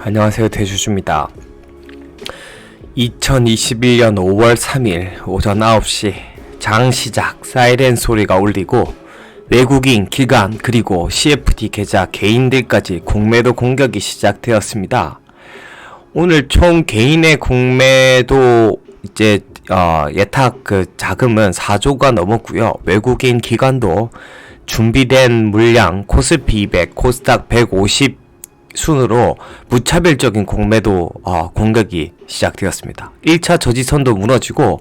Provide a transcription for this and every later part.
안녕하세요, 대주주입니다. 2021년 5월 3일 오전 9시 장 시작 사이렌 소리가 울리고 외국인, 기관, 그리고 CFD 계좌 개인들까지 공매도 공격이 시작되었습니다. 오늘 총 개인의 공매도 이제 예탁 자금은 4조가 넘었고요. 외국인 기관도 준비된 물량 코스피 200, 코스닥 150 순으로 무차별적인 공매도 공격이 시작되었습니다. 1차 저지선도 무너지고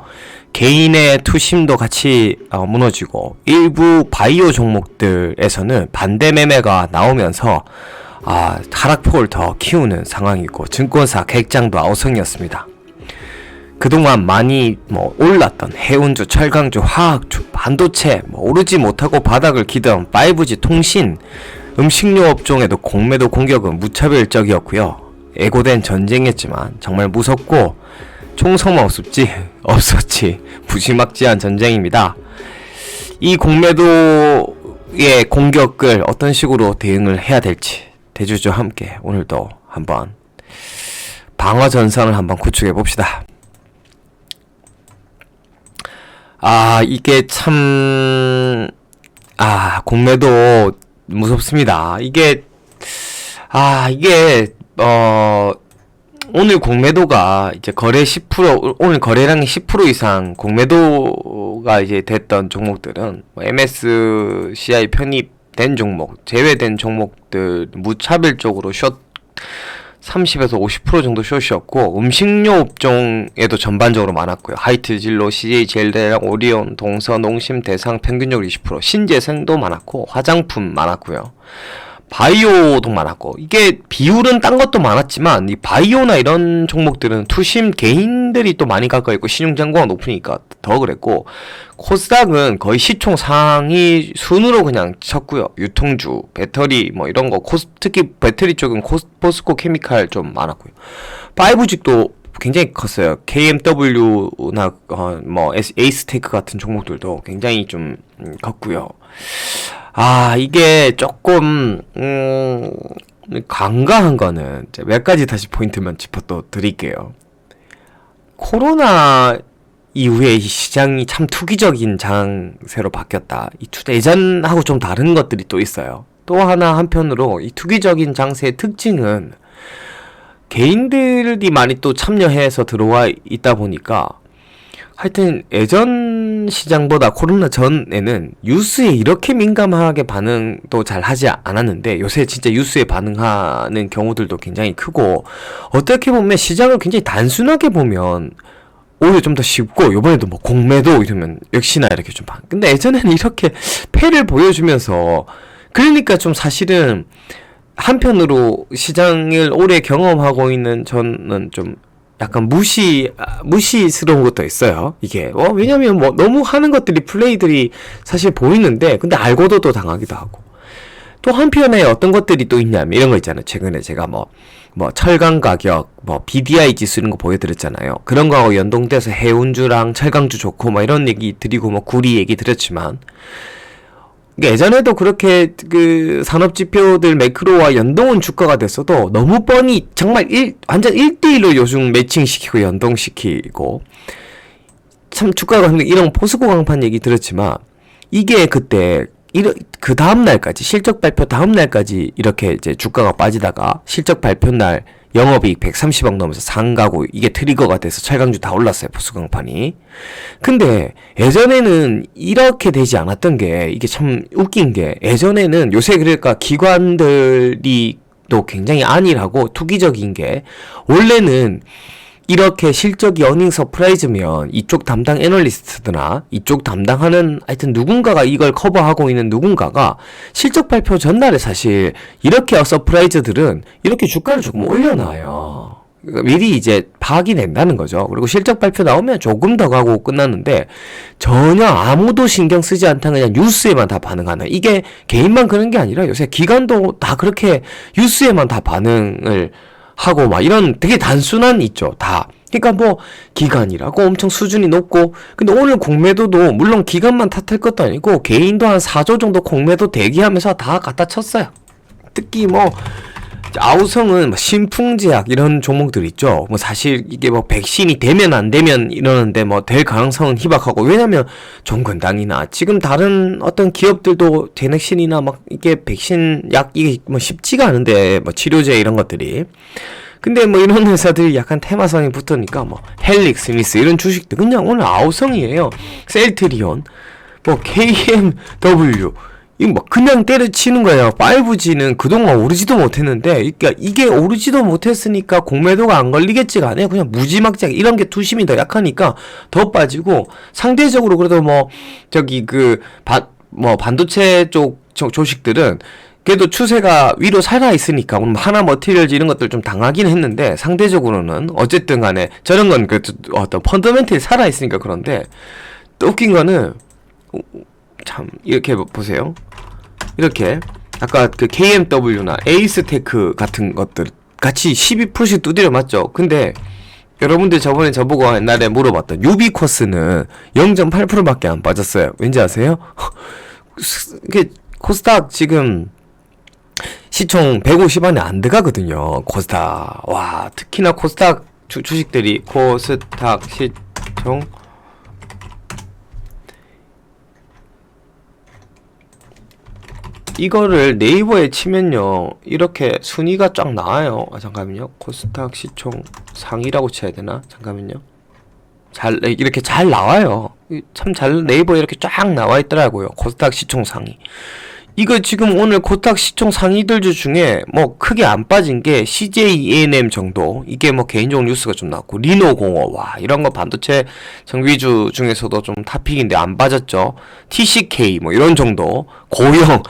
개인의 투심도 같이 무너지고 일부 바이오 종목들에서는 반대 매매가 나오면서 하락폭을 더 키우는 상황이고 증권사 객장도 아우성이었습니다. 그동안 많이 올랐던 해운주, 철강주, 화학주, 반도체 오르지 못하고 바닥을 기던 5G 통신, 음식료 업종에도 공매도 공격은 무차별적이었고요. 애고된 전쟁이었지만 정말 무섭고 총성만 없었지 무지막지한 전쟁입니다. 이 공매도의 공격을 어떤 식으로 대응을 해야 될지 대주주와 함께 오늘도 한번 방어 전선을 한번 구축해 봅시다. 이게 참 공매도 무섭습니다. 이게 오늘 공매도가 이제 거래 10% 오늘 거래량이 10% 이상 공매도가 이제 됐던 종목들은 MSCI 편입된 종목, 제외된 종목들 무차별적으로 숏 30에서 50% 정도 숏이었고, 음식료 업종에도 전반적으로 많았고요. 하이트, 진로, CJ, 젤대랑, 오리온, 동서, 농심, 대상 평균적으로 20%, 신재생도 많았고, 화장품 많았고요. 바이오도 많았고, 이게 비율은 딴 것도 많았지만 이 바이오나 이런 종목들은 투심 개인들이 또 많이 가까이 있고 신용잔고가 높으니까 더 그랬고, 코스닥은 거의 시총 상위 순으로 그냥 쳤고요. 유통주, 배터리 이런 거, 특히 배터리 쪽은 포스코 케미칼 좀 많았고요. 5G도 굉장히 컸어요. KMW나 에이스테이크 같은 종목들도 굉장히 좀 컸고요. 이게 조금 간과한 거는 몇 가지 다시 포인트만 짚어 또 드릴게요. 코로나 이후에 이 시장이 참 투기적인 장세로 바뀌었다. 이 예전하고 좀 다른 것들이 또 있어요. 또 하나 한편으로 이 투기적인 장세의 특징은 개인들이 많이 또 참여해서 들어와 있다 보니까, 하여튼 예전 시장보다 코로나 전에는 뉴스에 이렇게 민감하게 반응도 잘 하지 않았는데, 요새 진짜 뉴스에 반응하는 경우들도 굉장히 크고, 어떻게 보면 시장을 굉장히 단순하게 보면 오히려 좀 더 쉽고, 요번에도 공매도 이러면 역시나 이렇게 좀 근데 예전에는 이렇게 패를 보여주면서, 그러니까 좀 사실은 한편으로 시장을 오래 경험하고 있는 저는 좀 약간 무시스러운 것도 있어요. 이게 왜냐면 너무 하는 것들이, 플레이들이 사실 보이는데 근데 알고도 또 당하기도 하고, 또 한편에 어떤 것들이 또 있냐면 이런 거 있잖아요. 최근에 제가 철강 가격, BDI 지수 이런 거 보여드렸잖아요. 그런 거하고 연동돼서 해운주랑 철강주 좋고 이런 얘기 드리고 구리 얘기 드렸지만, 예전에도 그렇게 산업지표들 매크로와 연동은 주가가 됐어도 너무 뻔히 정말 완전 1대1로 요즘 매칭시키고 연동시키고, 참 주가가 이런 포스코 강판 얘기 들었지만, 이게 그때 그 다음날까지, 실적 발표 다음날까지 이렇게 이제 주가가 빠지다가 실적 발표날 영업이익 130억 넘어서 상가고, 이게 트리거가 돼서 철강주 다 올랐어요, 포스코 강판이. 근데 예전에는 이렇게 되지 않았던 게, 이게 참 웃긴 게, 예전에는 요새 그러니까 기관들이 또 굉장히 안일하고 투기적인 게, 원래는 이렇게 실적이 어닝 서프라이즈면 이쪽 담당 애널리스트나 이쪽 담당하는 하여튼 누군가가, 이걸 커버하고 있는 누군가가 실적 발표 전날에 사실 이렇게 서프라이즈들은 이렇게 주가를 조금 올려놔요. 미리 이제 파악이 된다는 거죠. 그리고 실적 발표 나오면 조금 더 가고 끝났는데, 전혀 아무도 신경 쓰지 않다 그냥 뉴스에만 다 반응하는, 이게 개인만 그런 게 아니라 요새 기관도 다 그렇게 뉴스에만 다 반응을 하고 이런 되게 단순한 있죠, 다. 그러니까 기관이라고 엄청 수준이 높고, 근데 오늘 공매도도 물론 기관만 탓할 것도 아니고 개인도 한 4조 정도 공매도 대기하면서 다 갖다 쳤어요. 특히 아우성은 뭐 신풍제약 이런 종목들 있죠. 뭐 사실 이게 뭐 백신이 되면 안 되면 이러는데 뭐 될 가능성은 희박하고, 왜냐면 종근당이나 지금 다른 어떤 기업들도 제넥신이나 막 이게 백신 약 이게 뭐 쉽지가 않은데, 뭐 치료제 이런 것들이. 근데 뭐 이런 회사들이 약간 테마성이 붙으니까 뭐 헬릭 스미스 이런 주식들 그냥 오늘 아우성이에요. 셀트리온, 뭐 KMW 이거 뭐 그냥 때려치는 거예요. 5G는 그동안 오르지도 못했는데, 그러니까 이게 오르지도 못했으니까 공매도가 안 걸리겠지가 않아요. 그냥 무지막지하게 이런 게 투심이 더 약하니까 더 빠지고, 상대적으로 그래도 뭐 저기 뭐 반도체 쪽 조식들은 그래도 추세가 위로 살아 있으니까 오늘 하나 머티리얼즈 이런 것들 좀 당하긴 했는데, 상대적으로는 어쨌든 간에 저런 건 그래도 어떤 펀더멘털이 살아 있으니까. 그런데 또 웃긴 거는 참 이렇게 보세요. 이렇게 아까 그 KMW나 에이스테크 같은 것들 같이 12%씩 두드려 맞죠. 근데 여러분들 저번에 저보고 옛날에 물어봤던 유비코스는 0.8%밖에 안 빠졌어요. 왠지 아세요? 이게 코스닥 지금 시총 150안에 안 들어가거든요. 코스닥. 와, 특히나 코스닥 주식들이 코스닥 시총 이거를 네이버에 치면요 이렇게 순위가 쫙 나와요. 잠깐만요. 코스닥 시총 상위라고 쳐야 되나? 잠깐만요. 이렇게 잘 나와요. 참 잘 네이버에 이렇게 쫙 나와 있더라고요. 코스닥 시총 상위. 이거 지금 오늘 코스닥 시총 상위들 중에 뭐 크게 안 빠진 게 CJ ENM 정도. 이게 뭐 개인적으로 뉴스가 좀 나왔고, 리노공업, 와 이런 거 반도체 정비주 중에서도 좀 탑픽인데 안 빠졌죠. TCK 뭐 이런 정도. 고영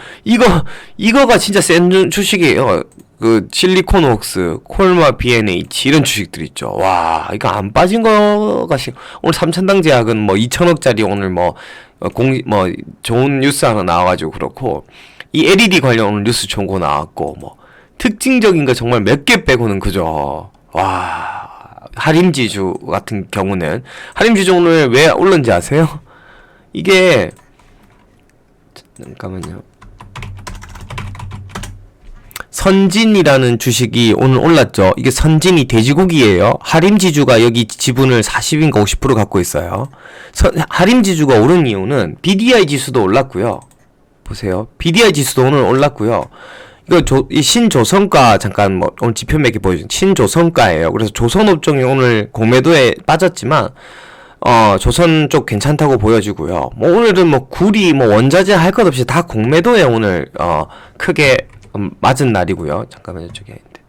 이거가 진짜 센 주식이에요. 그 실리콘웍스, 콜마 B&H 이런 주식들 있죠. 와 이거 안 빠진 거가 오늘 삼천당 제약은 뭐 2천억짜리 오늘 뭐 좋은 뉴스 하나 나와가지고 그렇고, 이 LED 관련 오늘 뉴스 좋은 거 나왔고, 뭐 특징적인 거 정말 몇 개 빼고는 그죠. 와, 하림지주 같은 경우는, 하림지주 오늘 왜 올랐는지 아세요? 이게 잠깐만요. 선진이라는 주식이 오늘 올랐죠. 이게 선진이 돼지고기예요. 하림지주가 여기 지분을 40인가 50% 갖고 있어요. 하림지주가 오른 이유는 BDI 지수도 올랐고요. 보세요. BDI 지수도 오늘 올랐고요. 이거 이 신조선가 잠깐 뭐 오늘 지표 몇 개 보여준 신조선가예요. 그래서 조선업종이 오늘 공매도에 빠졌지만 조선 쪽 괜찮다고 보여지고요. 뭐 오늘은 뭐 구리 뭐 원자재 할 것 없이 다 공매도에 오늘 크게 맞은 날이고요. 잠깐만요. 저기 있는데.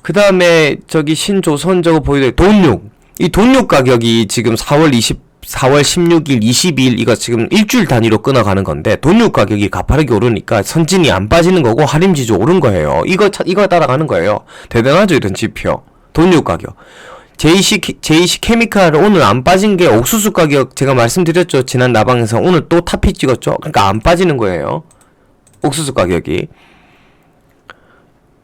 그 다음에 저기 신조선 저거 보이죠? 돈육. 이 돈육 가격이 지금 4월 16일, 22일 이거 지금 일주일 단위로 끊어가는 건데, 돈육 가격이 가파르게 오르니까 선진이 안 빠지는 거고 하림지주 오른 거예요. 이거 따라가는 거예요. 대단하죠, 이런 지표. 돈육 가격. JC 케미칼 오늘 안 빠진 게 옥수수 가격 제가 말씀드렸죠. 지난 나방에서 오늘 또 탑픽 찍었죠. 그러니까 안 빠지는 거예요. 옥수수 가격이.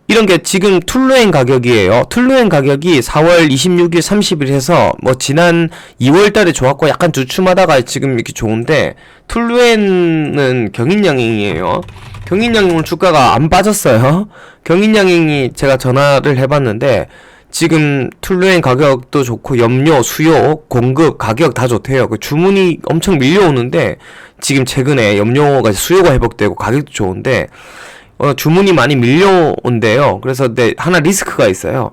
이런 게 지금 툴루엔 가격이에요. 툴루엔 가격이 4월 26일, 30일 해서 뭐 지난 2월 달에 좋았고 약간 주춤하다가 지금 이렇게 좋은데, 툴루엔은 경인양행이에요. 경인양행 주가가 안 빠졌어요. 경인양행이 제가 전화를 해봤는데 지금 툴루엔 가격도 좋고 염료, 수요, 공급, 가격 다 좋대요. 그 주문이 엄청 밀려오는데 지금 최근에 염료가 수요가 회복되고 가격도 좋은데 주문이 많이 밀려온대요. 그래서 하나 리스크가 있어요.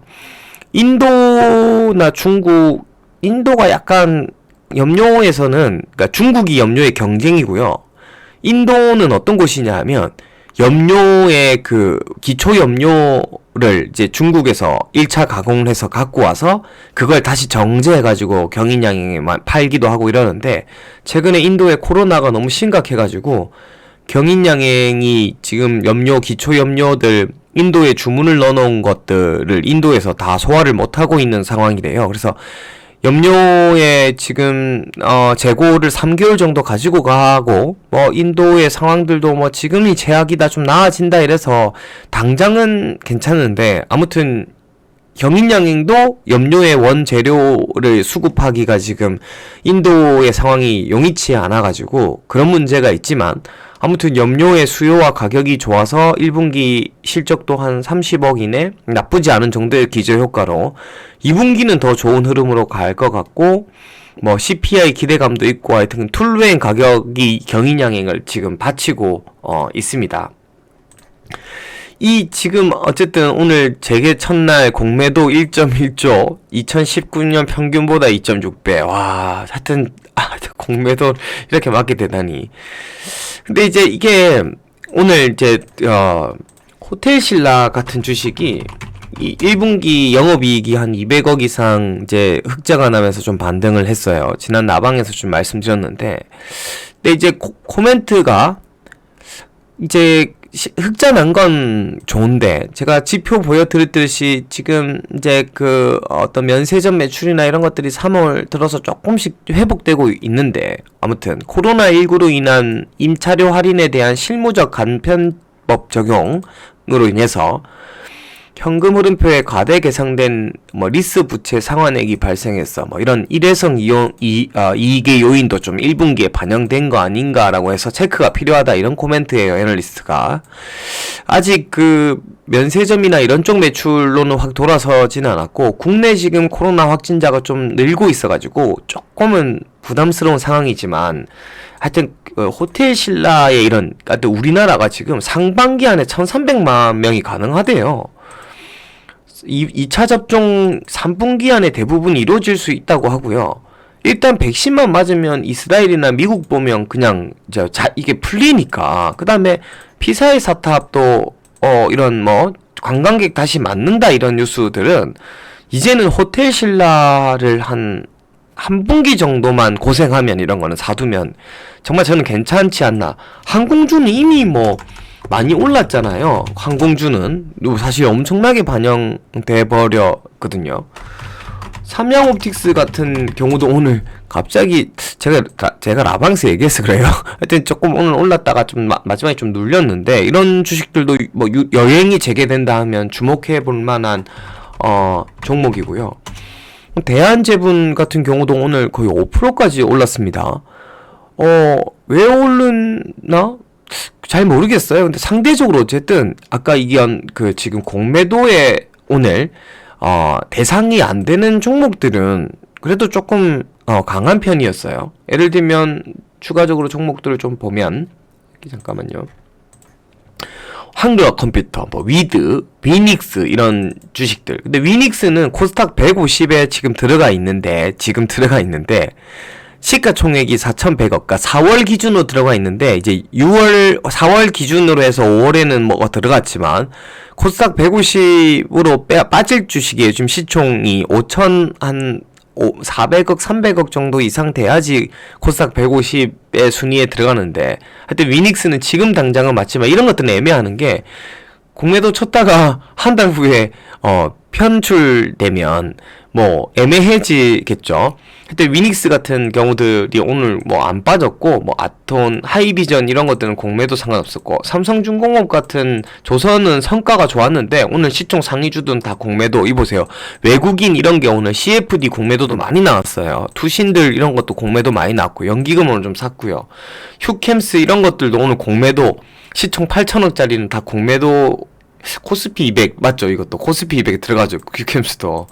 인도나 중국, 인도가 약간 염료에서는, 그러니까 중국이 염료의 경쟁이고요. 인도는 어떤 곳이냐 하면 염료의 그 기초 염료를 이제 중국에서 1차 가공을 해서 갖고 와서 그걸 다시 정제해가지고 경인양행에 팔기도 하고 이러는데, 최근에 인도의 코로나가 너무 심각해가지고 경인양행이 지금 기초 염료들 인도에 주문을 넣어놓은 것들을 인도에서 다 소화를 못하고 있는 상황이래요. 그래서 염료에 지금 재고를 3개월 정도 가지고 가고, 뭐 인도의 상황들도 뭐 지금이 제약이다 좀 나아진다 이래서 당장은 괜찮은데, 아무튼 경인양행도 염료의 원재료를 수급하기가 지금 인도의 상황이 용이치 않아가지고 그런 문제가 있지만, 아무튼 염료의 수요와 가격이 좋아서 1분기 실적도 한 30억 이내, 나쁘지 않은 정도의 기저효과로 2분기는 더 좋은 흐름으로 갈 것 같고, 뭐 CPI 기대감도 있고, 하여튼 툴루엔 가격이 경인양행을 지금 바치고 있습니다. 이 지금 어쨌든 오늘 재개 첫날 공매도 1.1조, 2019년 평균보다 2.6배. 와, 하여튼 공매도 이렇게 맞게 되다니. 근데 이제 이게 오늘 이제 호텔신라 같은 주식이 이 1분기 영업이익이 한 200억 이상 이제 흑자가 나면서 좀 반등을 했어요. 지난 나방에서 좀 말씀드렸는데, 근데 이제 코멘트가 이제 흑자 난 건 좋은데, 제가 지표 보여드렸듯이 지금 이제 그 어떤 면세점 매출이나 이런 것들이 3월 들어서 조금씩 회복되고 있는데, 아무튼 코로나19로 인한 임차료 할인에 대한 실무적 간편법 적용으로 인해서 현금 흐름표에 과대 계상된 뭐 리스 부채 상환액이 발생했어, 뭐 이런 일회성 이익의 요인도 좀 1분기에 반영된 거 아닌가라고 해서 체크가 필요하다, 이런 코멘트예요, 애널리스트가. 아직 그 면세점이나 이런 쪽 매출로는 확 돌아서지는 않았고, 국내 지금 코로나 확진자가 좀 늘고 있어가지고 조금은 부담스러운 상황이지만, 하여튼 호텔신라의 이런, 그러니까 우리나라가 지금 상반기 안에 1300만 명이 가능하대요. 2차 접종 3분기 안에 대부분 이루어질 수 있다고 하고요. 일단 백신만 맞으면 이스라엘이나 미국 보면 그냥 이게 풀리니까, 그 다음에 피사의 사탑도 이런 뭐 관광객 다시 맞는다, 이런 뉴스들은 이제는 호텔신라를 한 분기 정도만 고생하면, 이런 거는 사두면 정말 저는 괜찮지 않나. 항공주는 이미 뭐 많이 올랐잖아요. 항공주는 사실 엄청나게 반영돼 버렸거든요. 삼양옵틱스 같은 경우도 오늘 갑자기 제가 라방스 얘기해서 그래요. 하여튼 조금 오늘 올랐다가 좀 마지막에 좀 눌렸는데, 이런 주식들도 뭐 여행이 재개된다 하면 주목해 볼 만한 종목이고요. 대한제분 같은 경우도 오늘 거의 5%까지 올랐습니다. 왜 오르나? 잘 모르겠어요. 근데 상대적으로 어쨌든 아까 얘기한 그 지금 공매도에 오늘 대상이 안 되는 종목들은 그래도 조금 강한 편이었어요. 예를 들면 추가적으로 종목들을 좀 보면, 잠깐만요. 한국어 컴퓨터, 뭐 위드, 위닉스 이런 주식들. 근데 위닉스는 코스닥 150에 지금 들어가 있는데 시가총액이 4,100억, 그러니까 4월 기준으로 들어가 있는데, 이제 4월 기준으로 해서 5월에는 뭐가 들어갔지만, 코스닥 150으로 빠질 주식이에요. 지금 시총이 400억, 300억 정도 이상 돼야지 코스닥 150의 순위에 들어가는데, 하여튼 위닉스는 지금 당장은 맞지만, 이런 것들은 애매하는 게, 공매도 쳤다가 한 달 후에 편출되면 뭐 애매해지겠죠. 그때 위닉스 같은 경우들이 오늘 뭐 안 빠졌고, 뭐 아톤, 하이비전 이런 것들은 공매도 상관없었고, 삼성중공업 같은 조선은 성과가 좋았는데 오늘 시총 상위주들은 다 공매도. 이보세요, 외국인 이런 게 오늘 CFD 공매도도 많이 나왔어요. 투신들 이런 것도 공매도 많이 나왔고, 연기금 오늘 좀 샀고요. 휴캠스 이런 것들도 오늘 공매도, 시총 8천억짜리는 다 공매도. 코스피 200 맞죠? 이것도 코스피 200에 들어가죠. 휴캠스도.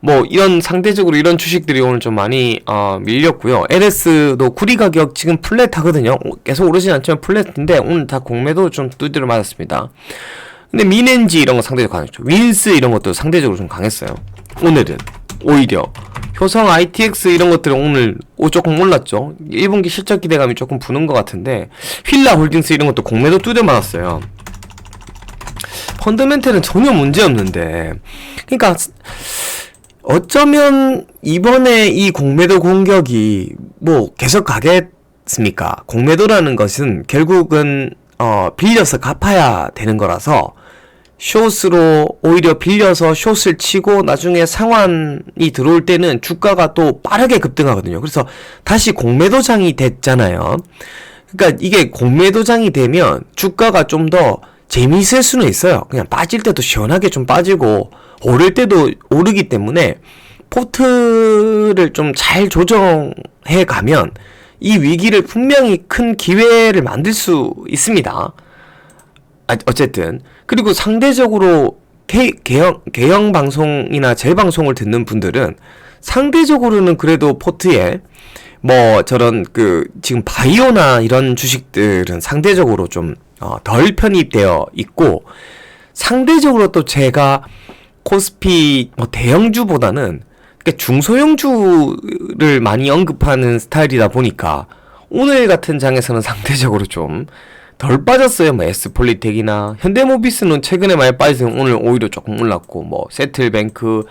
뭐 이런 상대적으로 이런 주식들이 오늘 좀 많이 밀렸고요. LS도 구리 가격 지금 플랫하거든요. 계속 오르진 않지만 플랫인데 오늘 다 공매도 좀 두드려 맞았습니다. 근데 민엔지 이런 거 상대적으로 강했죠. 윈스 이런 것도 상대적으로 좀 강했어요. 오늘은 오히려 효성 ITX 이런 것들은 오늘 조금 올랐죠. 1분기 실적 기대감이 조금 부는 것 같은데, 휠라 홀딩스 이런 것도 공매도 두드려 맞았어요. 펀더멘털은 전혀 문제 없는데, 그러니까 어쩌면 이번에 이 공매도 공격이 뭐 계속 가겠습니까? 공매도라는 것은 결국은 빌려서 갚아야 되는 거라서, 숏으로 오히려 빌려서 숏을 치고 나중에 상환이 들어올 때는 주가가 또 빠르게 급등하거든요. 그래서 다시 공매도장이 됐잖아요. 그러니까 이게 공매도장이 되면 주가가 좀 더 재미있을 수는 있어요. 그냥 빠질 때도 시원하게 좀 빠지고 오를 때도 오르기 때문에 포트를 좀 잘 조정해 가면 이 위기를 분명히 큰 기회를 만들 수 있습니다. 어쨌든 그리고 상대적으로 개형 방송이나 재방송을 듣는 분들은 상대적으로는 그래도 포트에 뭐 저런 지금 바이오나 이런 주식들은 상대적으로 좀 덜 편입되어 있고, 상대적으로 또 제가 코스피 대형주보다는 중소형주를 많이 언급하는 스타일이다 보니까 오늘 같은 장에서는 상대적으로 좀 덜 빠졌어요. 뭐 S폴리텍이나 현대모비스는 최근에 많이 빠져서 오늘 오히려 조금 올랐고, 뭐 세틀뱅크,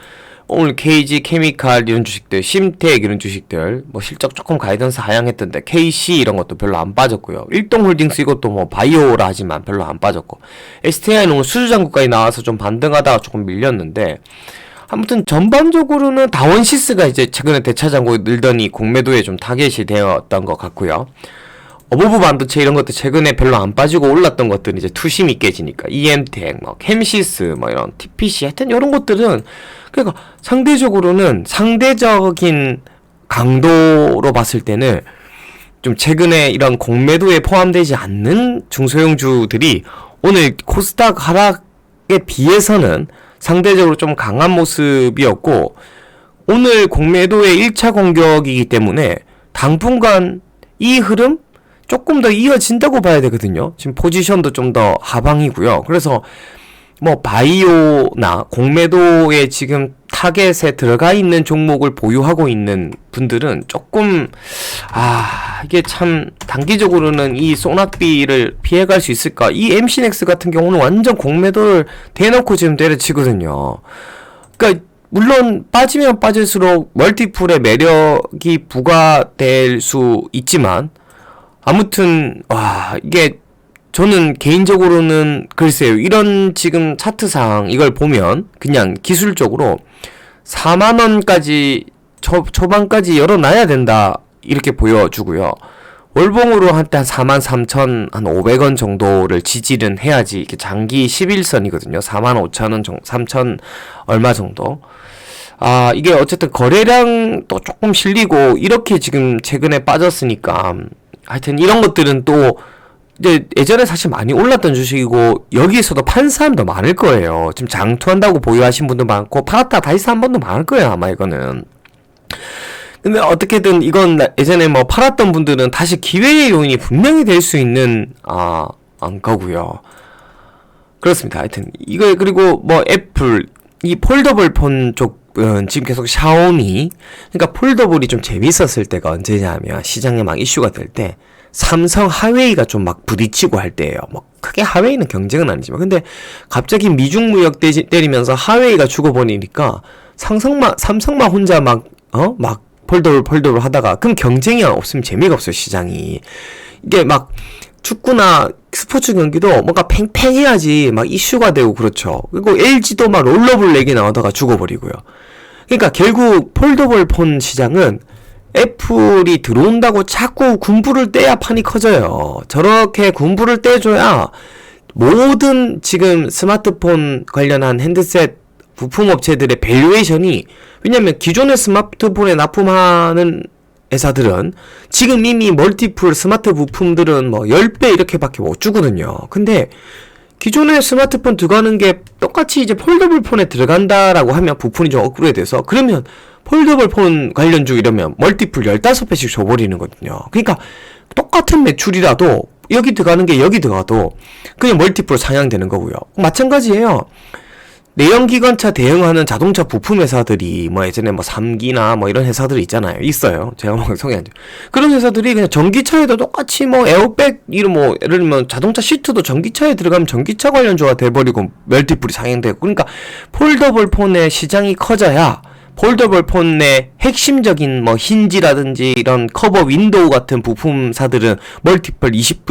오늘 KG 케미칼 이런 주식들, 심텍 이런 주식들 뭐 실적 조금 가이던스 하향했던데 KC 이런 것도 별로 안 빠졌고요. 일동홀딩스 이것도 뭐 바이오라 하지만 별로 안 빠졌고, STI는 오늘 수주장구까지 나와서 좀 반등하다가 조금 밀렸는데, 아무튼 전반적으로는 다원시스가 이제 최근에 대차장고 늘더니 공매도에 좀 타겟이 되었던 것 같고요. 어버브 반도체 이런 것들 최근에 별로 안 빠지고 올랐던 것들은 이제 투심이 깨지니까 EM텍, 뭐 캠시스, 뭐 이런 TPC 하여튼 이런 것들은 그러니까 상대적으로는 상대적인 강도로 봤을 때는 좀 최근에 이런 공매도에 포함되지 않는 중소형주들이 오늘 코스닥 하락에 비해서는 상대적으로 좀 강한 모습이었고, 오늘 공매도의 1차 공격이기 때문에 당분간 이 흐름 조금 더 이어진다고 봐야 되거든요. 지금 포지션도 좀 더 하방이고요. 그래서 뭐 바이오나 공매도에 지금 타겟에 들어가 있는 종목을 보유하고 있는 분들은 조금 이게 참 단기적으로는 이 소낙비를 피해갈 수 있을까? 이 MC넥스 같은 경우는 완전 공매도를 대놓고 지금 때려치거든요. 그러니까 물론 빠지면 빠질수록 멀티플의 매력이 부과될 수 있지만, 아무튼 이게 저는 개인적으로는 글쎄요, 이런 지금 차트상 이걸 보면 그냥 기술적으로 4만원까지 초반까지 열어놔야 된다 이렇게 보여주고요. 월봉으로 한 43,500원 정도를 지지는 해야지 이게 장기 11선이거든요. 45,000원 정도, 3,000 얼마 정도. 이게 어쨌든 거래량도 조금 실리고 이렇게 지금 최근에 빠졌으니까, 하여튼 이런 것들은 또 이제 예전에 사실 많이 올랐던 주식이고 여기에서도 판 사람도 많을 거예요. 지금 장투한다고 보유하신 분도 많고 팔았다 다시 산 분도 많을 거예요, 아마 이거는. 근데 어떻게든 이건 예전에 뭐 팔았던 분들은 다시 기회의 요인이 분명히 될 수 있는 거고요. 그렇습니다. 하여튼 이거, 그리고 뭐 애플 이 폴더블 폰 쪽은 지금 계속 샤오미, 그러니까 폴더블이 좀 재밌었을 때가 언제냐면 시장에 막 이슈가 될 때 삼성 하웨이가 좀 막 부딪히고 할 때예요. 뭐 크게 하웨이는 경쟁은 아니지만, 근데 갑자기 미중 무역 때리면서 하웨이가 죽어버리니까 삼성만 혼자 막 폴더블 하다가, 그럼 경쟁이 없으면 재미가 없어요, 시장이. 이게 막 축구나 스포츠 경기도 뭔가 팽팽해야지 막 이슈가 되고 그렇죠. 그리고 LG도 막 롤러블랙이 나오다가 죽어버리고요. 그러니까 결국 폴더블 폰 시장은 애플이 들어온다고 자꾸 군부를 떼야 판이 커져요. 저렇게 군부를 떼줘야 모든 지금 스마트폰 관련한 핸드셋 부품 업체들의 밸류에이션이, 왜냐면 기존의 스마트폰에 납품하는 회사들은 지금 이미 멀티플 스마트 부품들은 뭐 10배 이렇게밖에 못 주거든요. 근데 기존의 스마트폰 들어가는 게 똑같이 이제 폴더블 폰에 들어간다라고 하면 부품이 좀 업그레이드돼서, 그러면 폴더블 폰 관련주 이러면 멀티플 15배씩 줘버리는 거거든요. 그러니까 똑같은 매출이라도 여기 들어가는 게 여기 들어가도 그냥 멀티플 상향되는 거고요. 마찬가지예요. 내연기관차 대응하는 자동차 부품 회사들이 뭐 예전에 뭐 3기나 뭐 이런 회사들이 있잖아요. 있어요. 제가 뭐 소개한 그런 회사들이 그냥 전기차에도 똑같이 뭐 에어백 이런 뭐 예를 들면 자동차 시트도 전기차에 들어가면 전기차 관련주가 돼버리고 멀티플이 상향되고, 그러니까 폴더블 폰의 시장이 커져야 폴더블 폰의 핵심적인 뭐 힌지라든지 이런 커버 윈도우 같은 부품사들은 멀티플 20부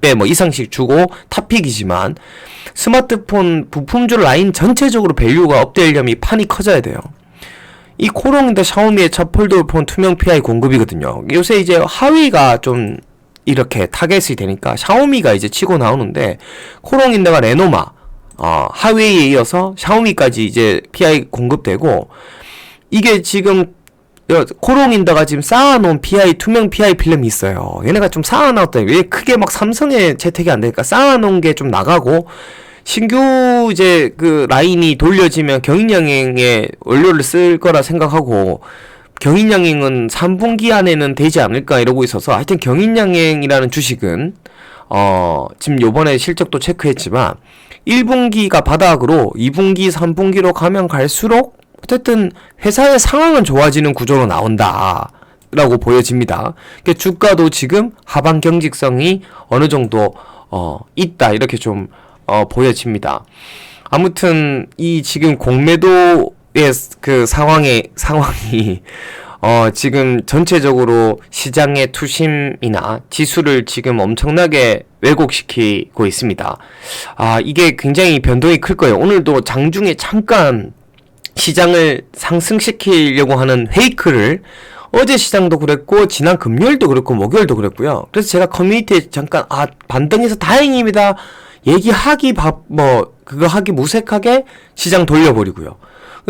25배 뭐 이상씩 주고 탑픽이지만, 스마트폰 부품주 라인 전체적으로 밸류가 업되려면 판이 커져야 돼요. 이 코롱인데 샤오미의 첫 폴더블 폰 투명 PI 공급이거든요. 요새 이제 하웨이가 좀 이렇게 타겟이 되니까 샤오미가 이제 치고 나오는데, 코롱인더가 레노마, 하웨이에 이어서 샤오미까지 이제 PI 공급되고, 이게 지금 코롱인더가 지금 쌓아놓은 PI, 투명 PI 필름이 있어요. 얘네가 좀 쌓아놨더니 왜 크게 막 삼성에 채택이 안 되니까 쌓아놓은 게 좀 나가고, 신규 이제 그 라인이 돌려지면 경인양행에 원료를 쓸 거라 생각하고, 경인양행은 3분기 안에는 되지 않을까 이러고 있어서, 하여튼 경인양행이라는 주식은 지금 요번에 실적도 체크했지만 1분기가 바닥으로 2분기, 3분기로 가면 갈수록 어쨌든 회사의 상황은 좋아지는 구조로 나온다 라고 보여집니다. 그러니까 주가도 지금 하방 경직성이 어느 정도 있다 이렇게 좀 보여집니다. 아무튼 이 지금 공매도의 그 상황이 지금 전체적으로 시장의 투심이나 지수를 지금 엄청나게 왜곡시키고 있습니다. 이게 굉장히 변동이 클 거예요. 오늘도 장중에 잠깐 시장을 상승시키려고 하는 페이크를, 어제 시장도 그랬고 지난 금요일도 그랬고 목요일도 그랬고요. 그래서 제가 커뮤니티에 잠깐 반등해서 다행입니다 얘기하기 그거 하기 무색하게 시장 돌려버리고요.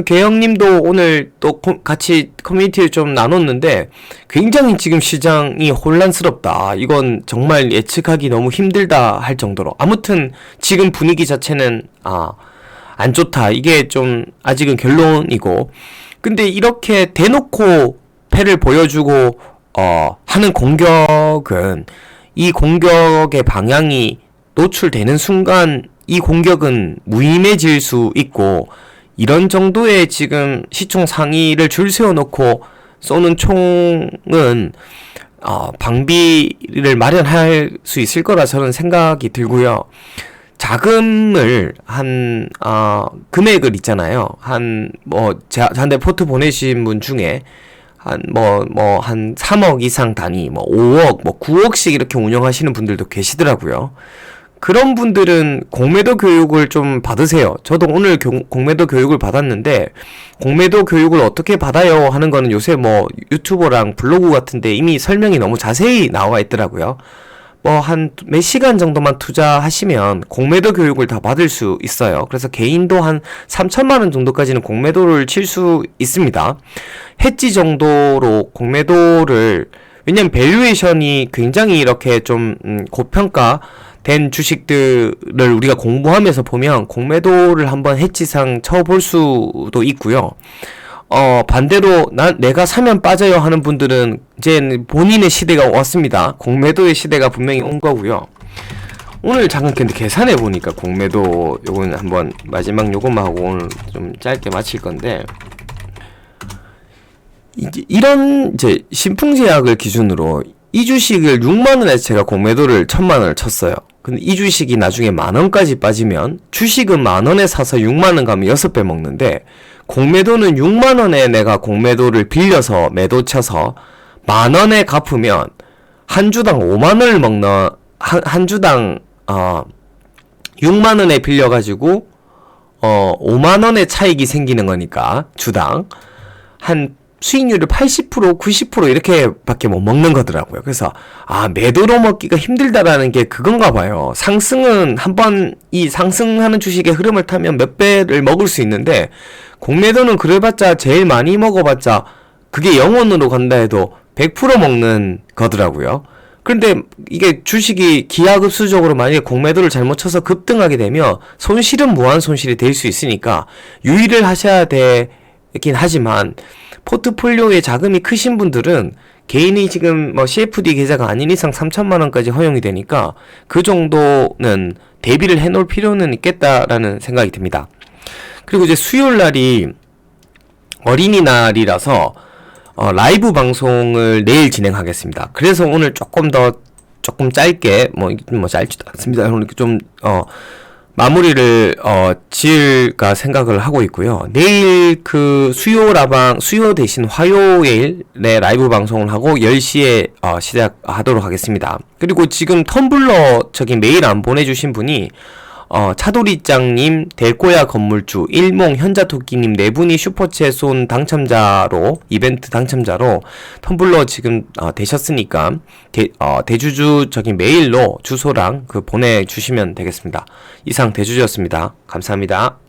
개영님도 오늘 또 같이 커뮤니티를 좀 나눴는데, 굉장히 지금 시장이 혼란스럽다, 이건 정말 예측하기 너무 힘들다 할 정도로, 아무튼 지금 분위기 자체는 안 좋다, 이게 좀 아직은 결론이고, 근데 이렇게 대놓고 패를 보여주고 하는 공격은, 이 공격의 방향이 노출되는 순간 이 공격은 무의미해질 수 있고, 이런 정도의 지금 시총 상위를 줄 세워놓고 쏘는 총은 방비를 마련할 수 있을 거라 저는 생각이 들고요. 자금을 금액을 있잖아요. 저한테 포트 보내신 분 중에 한 3억 이상 단위, 5억, 9억씩 이렇게 운영하시는 분들도 계시더라고요. 그런 분들은 공매도 교육을 좀 받으세요. 저도 오늘 공매도 교육을 받았는데, 공매도 교육을 어떻게 받아요 하는 거는 요새 유튜버랑 블로그 같은데 이미 설명이 너무 자세히 나와 있더라고요. 한 몇 시간 정도만 투자하시면 공매도 교육을 다 받을 수 있어요. 그래서 개인도 한 3천만 원 정도까지는 공매도를 칠 수 있습니다. 해지 정도로 공매도를, 왜냐면 밸류에이션이 굉장히 이렇게 좀 고평가 된 주식들을 우리가 공부하면서 보면 공매도를 한번 해지상 쳐볼 수도 있고요. 반대로 내가 사면 빠져요 하는 분들은 이제 본인의 시대가 왔습니다. 공매도의 시대가 분명히 온 거고요. 오늘 잠깐 근데 계산해 보니까 공매도 요거는 한번 마지막 요것만 하고 오늘 좀 짧게 마칠 건데, 이런 신풍제약을 기준으로 이 주식을 6만원에 제가 공매도를 1000만원을 쳤어요. 근데 이 주식이 나중에 만원까지 빠지면, 주식은 만원에 사서 6만원 가면 6배 먹는데, 공매도는 6만원에 내가 공매도를 빌려서 매도 쳐서 만원에 갚으면 한 주당 5만원을 먹는, 한 주당 6만원에 빌려가지고 5만원의 차익이 생기는 거니까 주당 한 수익률을 80%, 90% 이렇게 밖에 못 먹는 거더라고요. 그래서 매도로 먹기가 힘들다라는 게 그건가 봐요. 상승은 한번 이 상승하는 주식의 흐름을 타면 몇 배를 먹을 수 있는데, 공매도는 그래봤자 제일 많이 먹어봤자 그게 0원으로 간다 해도 100% 먹는 거더라고요. 그런데 이게 주식이 기하급수적으로 만약에 공매도를 잘못 쳐서 급등하게 되면 손실은 무한 손실이 될 수 있으니까 유의를 하셔야 되긴 하지만, 포트폴리오에 자금이 크신 분들은 개인이 지금 CFD 계좌가 아닌 이상 3천만원까지 허용이 되니까 그 정도는 대비를 해놓을 필요는 있겠다라는 생각이 듭니다. 그리고 이제 수요일날이 어린이날이라서 라이브 방송을 내일 진행하겠습니다. 그래서 오늘 조금 짧게, 짧지도 않습니다. 좀 마무리를 지을까 생각을 하고 있고요. 내일 그 수요 대신 화요일에 라이브 방송을 하고 10시에 시작하도록 하겠습니다. 그리고 지금 텀블러 메일 안 보내주신 분이 차돌이짱님, 델꼬야 건물주, 일몽, 현자토끼님 네 분이 슈퍼챗 쏜 당첨자로, 이벤트 당첨자로 텀블러 지금 되셨으니까 대주주적인 메일로 주소랑 보내주시면 되겠습니다. 이상 대주주였습니다. 감사합니다.